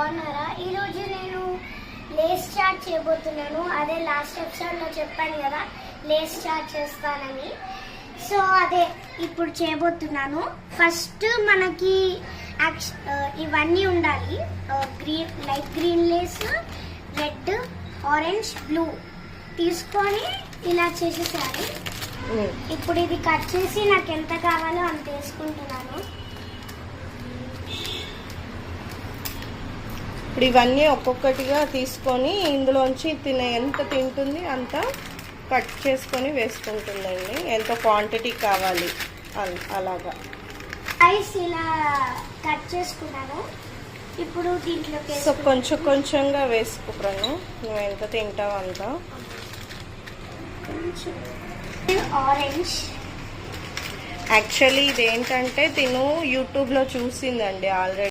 బాగున్నారా? ఈరోజు నేను లేస్ చాట్ చేయబోతున్నాను. అదే లాస్ట్ ఎపిసోడ్లో చెప్పాను కదా లేస్ చాట్ చేస్తానని. సో అదే ఇప్పుడు చేయబోతున్నాను. ఫస్ట్ మనకి ఇవన్నీ ఉండాలి. Green, light green lace, red, orange, blue తీసుకొని ఇలా చేసేసారి. ఇప్పుడు ఇది కట్ చేసి నాకు ఎంత కావాలో అంత వేసుకుంటున్నాను. ఇప్పుడు ఇవన్నీ ఒక్కొక్కటిగా తీసుకొని ఇందులోంచి ఎంత తింటుంది అంత కట్ చేసుకొని వేసుకుంటుందండి. ఎంత క్వాంటిటీ కావాలి అలాగా ఐస్ ఇలా కట్ చేసుకున్నాను. ఇప్పుడు దీంట్లో సో కొంచెం కొంచెంగా వేసుకున్నాను. నువ్వు ఎంత తింటావు అంత. ఆరెంజ్ యాక్చువల్లీ ఇదేంటంటే తిను యూట్యూబ్లో చూసిందండి ఆల్రెడీ.